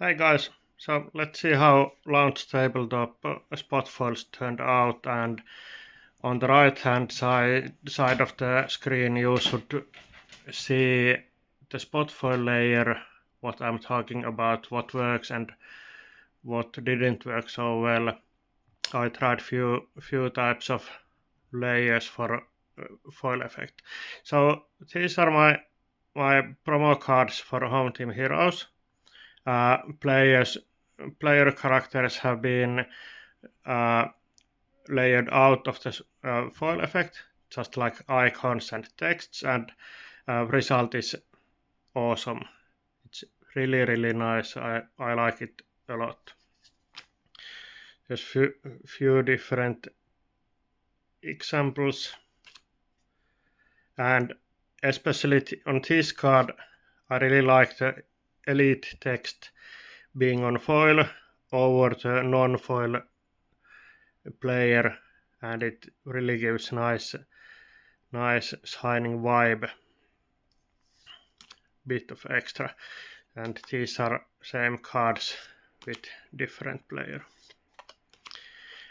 Hey guys, so let's see how launch tabletop spot foils turned out, and on the right hand side of the screen you should see the spot foil layer, what I'm talking about, what works and what didn't work so well. I tried few types of layers for foil effect. So these are my promo cards for Home Team Heroes. Player characters have been uh, layered out of the foil effect, just like icons and texts, and result is awesome. It's really nice. I like it a lot. There's few different examples, and especially on this card, I really like the elite text being on foil over the non-foil player, and it really gives nice shining vibe, bit of extra. And these are same cards with different player.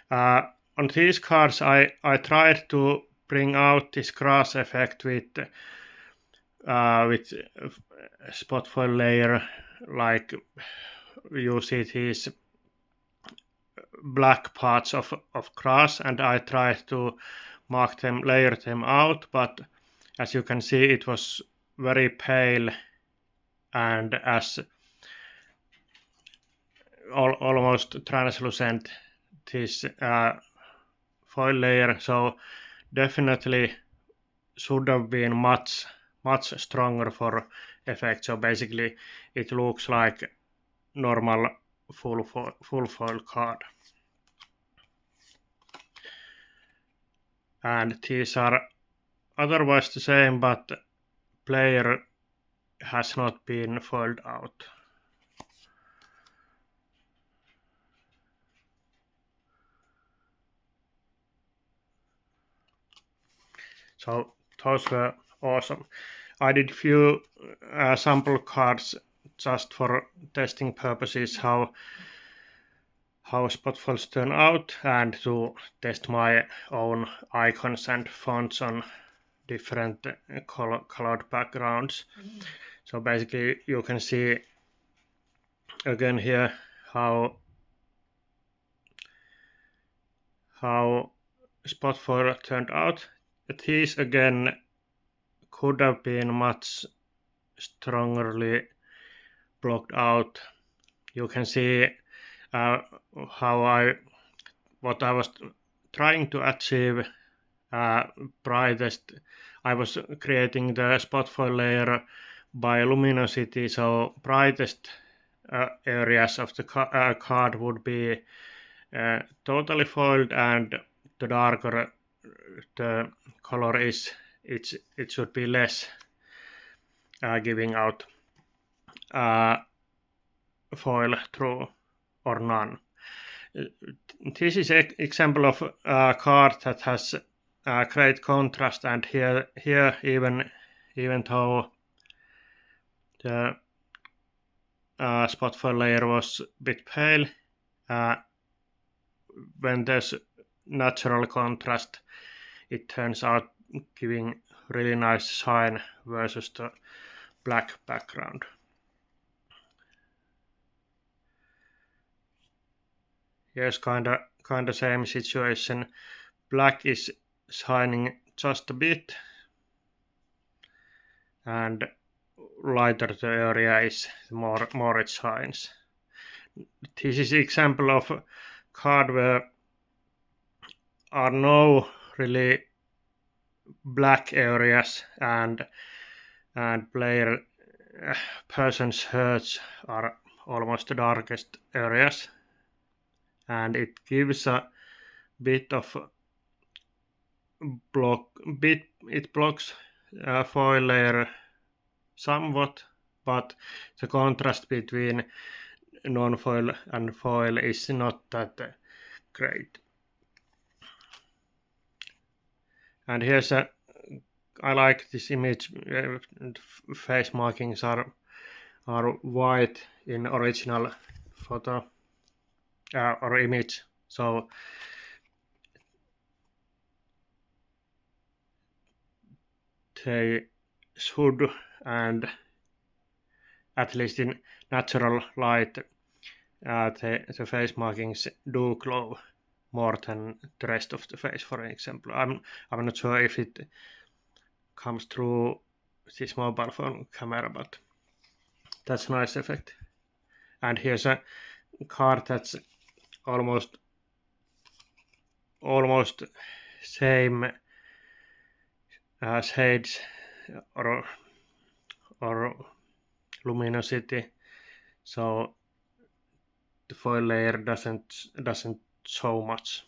On these cards I tried to bring out this grass effect with spot foil layer, like you see these black parts of grass, and I tried to layer them out, but as you can see it was very pale and as almost translucent, this foil layer, so definitely should have been much stronger for effect. So basically it looks like normal full foil card. And these are otherwise the same, but player has not been foiled out. So those were awesome. I did few sample cards just for testing purposes, how spot foils turn out, and to test my own icons and fonts on different colored backgrounds. So basically you can see again here how spot foil turned out. These again could have been much strongly blocked out. You can see what I was trying to achieve brightest. I was creating the spot foil layer by luminosity, so brightest areas of the card would be totally foiled, and the darker the color is, it should be less, giving out foil through or none. This is an example of a card that has great contrast, and here even though the spot foil layer was a bit pale, when there's natural contrast it turns out giving really nice shine versus the black background. Here's kinda same situation. Black is shining just a bit, and lighter the area is, more it shines. This is example of card where are no really black areas, and player person's hurts are almost the darkest areas, and it gives a bit of it blocks foil layer somewhat, but the contrast between non-foil and foil is not that great. And here's I like this image. Face markings are white in original photo or image. So they should, and at least in natural light, the face markings do glow more than the rest of the face, for example. I'm not sure if it comes through this mobile phone camera, but that's a nice effect. And here's a card that's almost same shades or luminosity, so the foil layer doesn't show much.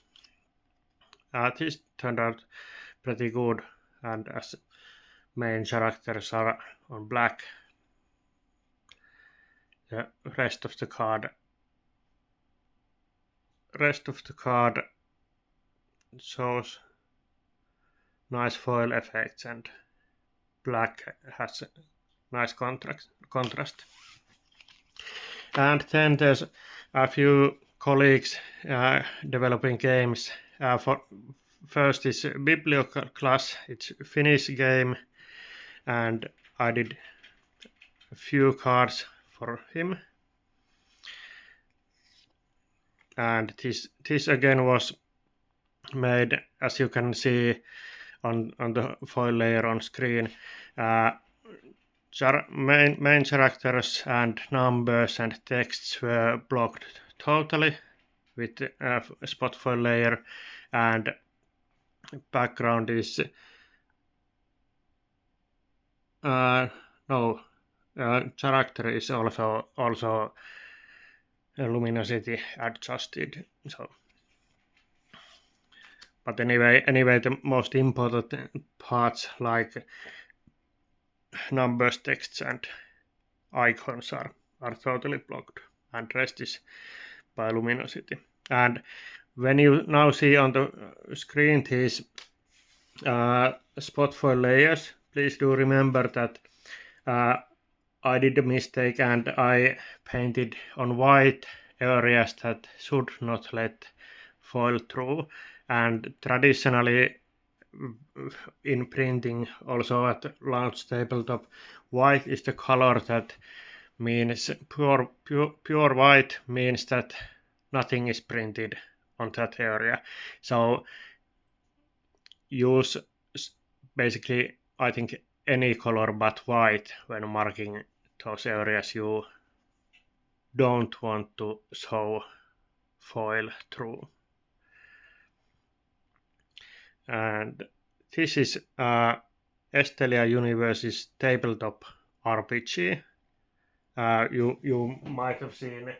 This turned out pretty good, and as main characters are on black, the rest of the card shows nice foil effects, and black has a nice contrast. And then there's a few colleagues developing games. For first is Biblioclass. It's a Finnish game, and I did a few cards for him. And this again was made, as you can see on the foil layer on screen. Main characters and numbers and texts were blocked totally with spot foil layer, and background is character is also luminosity adjusted. So, but anyway, the most important parts like numbers, texts, and icons are totally blocked, and rest is by luminosity. And when you now see on the screen these spot foil layers, please do remember that I did a mistake and I painted on white areas that should not let foil through. And traditionally in printing, also at launch tabletop, white is the color that means pure white means that nothing is printed on that area. So use basically, I think, any color but white when marking those areas you don't want to show foil through. And this is Estelia Universe's tabletop RPG. You might have seen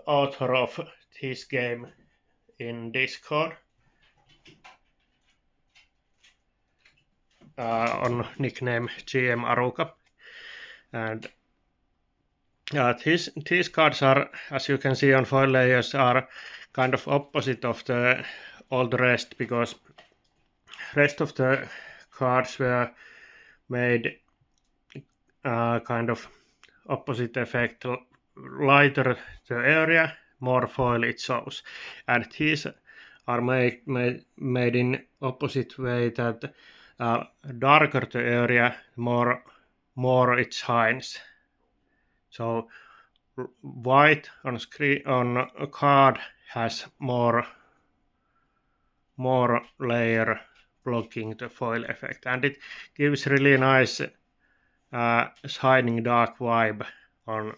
author of this game in Discord on nickname GM Aruka. And these cards are, as you can see on foil layers, are kind of opposite of all the rest, because rest of the cards were made kind of opposite effect. Lighter the area, more foil it shows. And these are made in opposite way, that darker the area, more it shines. So white on screen on a card has more layer blocking the foil effect, and it gives really nice shining dark vibe on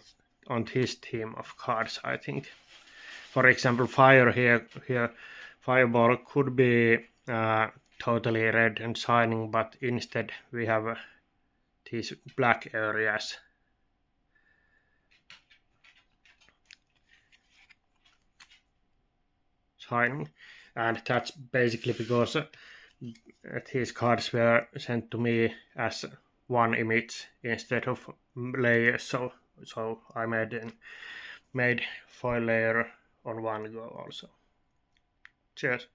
this theme of cards, I think. For example, fire here fireball could be totally red and shining, but instead we have these black areas. Shining, and that's basically because these cards were sent to me as one image instead of layers, so I made foil layer on one go also. Cheers.